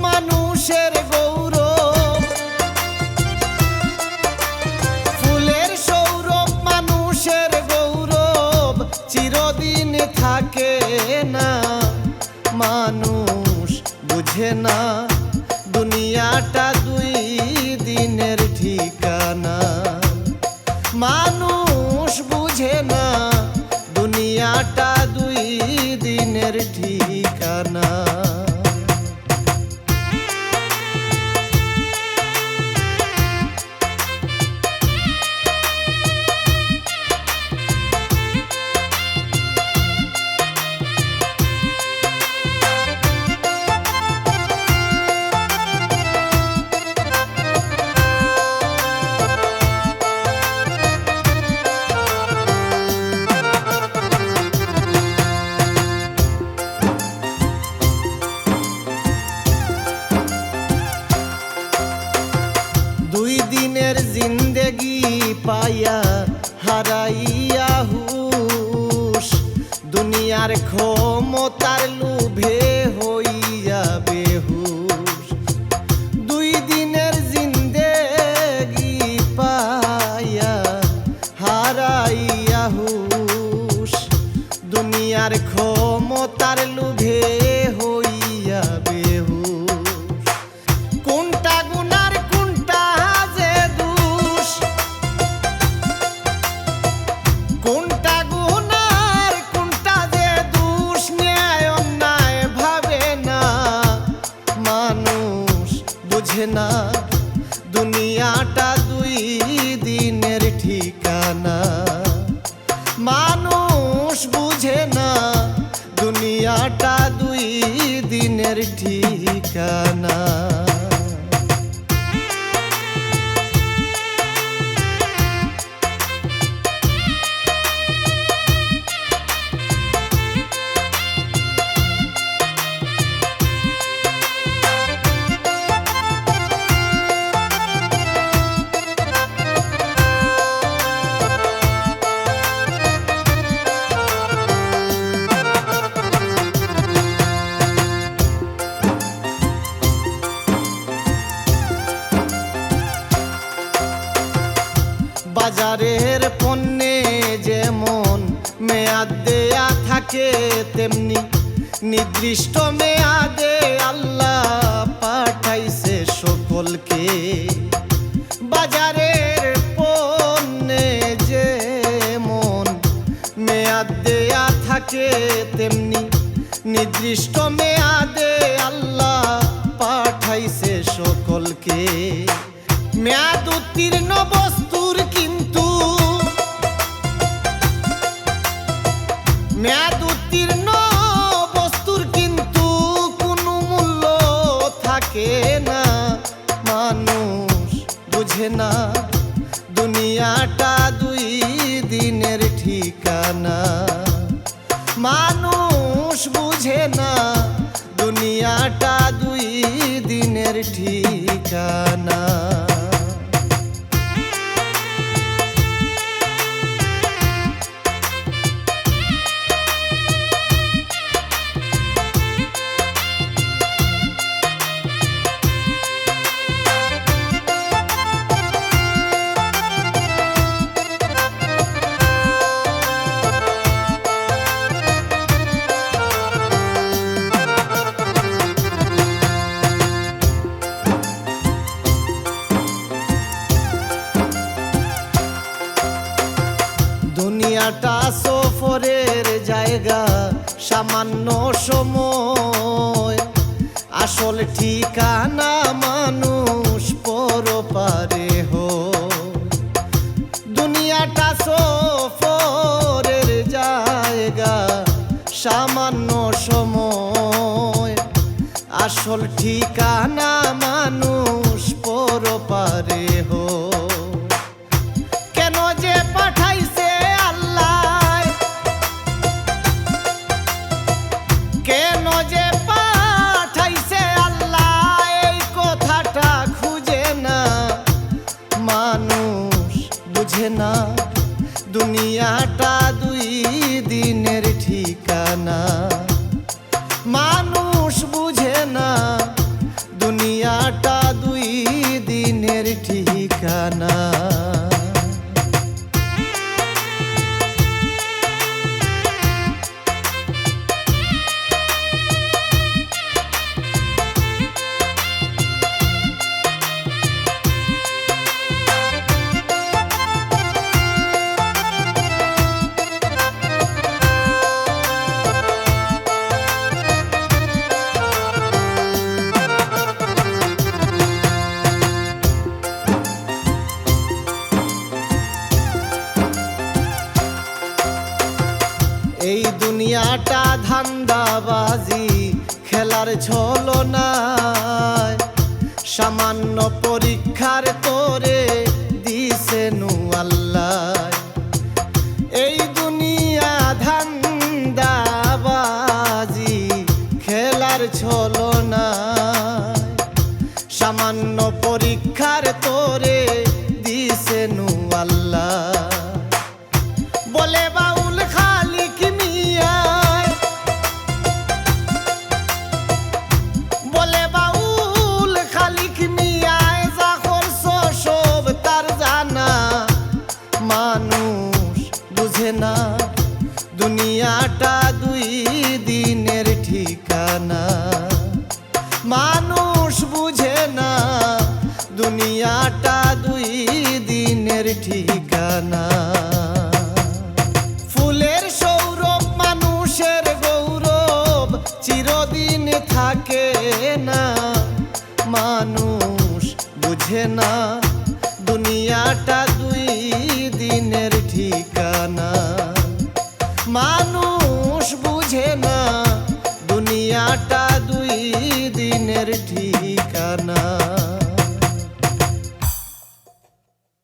মানুষের গৌরব, ফুলের সৌরভ মানুষের গৌরব, চিরদিন থাকে না। মানুষ বুঝে না দুনিয়াটা দুই দিনের ঠিকানা। মানুষ বুঝে না দুনিয়াটা দুই দিনের ঠিকানা। দুই দিনের জিন্দেগি পাইয়া হারাইয়া হুশ, দুনিয়ার ক্ষমতার লোভে হইয়া বেহুশ। দুই দিনের জিন্দেগি পাইয়া হারাইয়া হুশ, দুনিয়ার ক্ষমতার লোভে হইয়া বেহুশ। কোনটা গুনার কোনটা যে দোষ, কোনটা গুনার কোনটা যে দোষ, ন্যায় অন্যায় ভাবে না। মানুষ বুঝে না দুনিয়াটা দুই দিনের ঠিকানা। মানুষ বুঝে না দুনিয়াটা দুই দিনের ঠিকানা। বাজারের পণ্যে যেমন মেয়াদ দেয়া থাকে, তেমনি নির্দিষ্ট মেয়াদে আল্লাহ পাঠাইছে সকলকে। বাজারের পণ্যে যেমন মেয়াদ দেয়া থাকে, তেমনি নির্দিষ্ট মেয়াদে আল্লাহ পাঠাইছে সকলকে। মেয়াদ উত্তীর্ণ বস্তুর কিন্তু, মেয়াদ উত্তীর্ণ বস্তুর কিন্তু কোনো মূল্য থাকে না। মানুষ বুঝে না দুনিয়াটা দুই দিনের ঠিকানা। মানুষ বুঝে না দুনিয়াটা দুই দিনের ঠিকানা। দুনিয়াটা সফরের জায়গা, সামান্য সময় আসল ঠিকানা মানুষ পরপারে হয়। দুনিয়াটা সফরের জায়গা, সামান্য সময় আসল ঠিকানা মানুষ পরপারে হয়। কেন যে পাঠাইছে আল্লাহ, কেন যে পাঠাইছে আল্লাহ, এই কথাটা খুঁজে না। মানুষ বুঝে না দুনিয়াটা দুই দিনের ঠিকানা। মানুষ বুঝে না ধান্দাবাজি খেলার ছলনায় সামান্য পরীক্ষার তোরে দিছেনু আল্লাহ। এই দুনিয়া ধান্দাবাজি খেলার ছলনায় সামান্য পরীক্ষার তোরে দিছেনু আল্লাহ। বলে বাউল খালিক মিয়া, বলে বাউল খালিক মিয়া, যা করছ সব তার জানা। মানুষ বুঝে না দুনিয়াটা দুই দিনের ঠিকানা। মানুষ বুঝে না দুনিয়াটা দুই দিনের ঠিকানা। ফুলের সৌরভ মানুষের গৌরব চিরদিন থাকে না। মানুষ বুঝে না দুনিয়াটা দুই দিনের ঠিকানা। মানুষ বুঝে না দুনিয়াটা দুই দিনের ঠিকানা।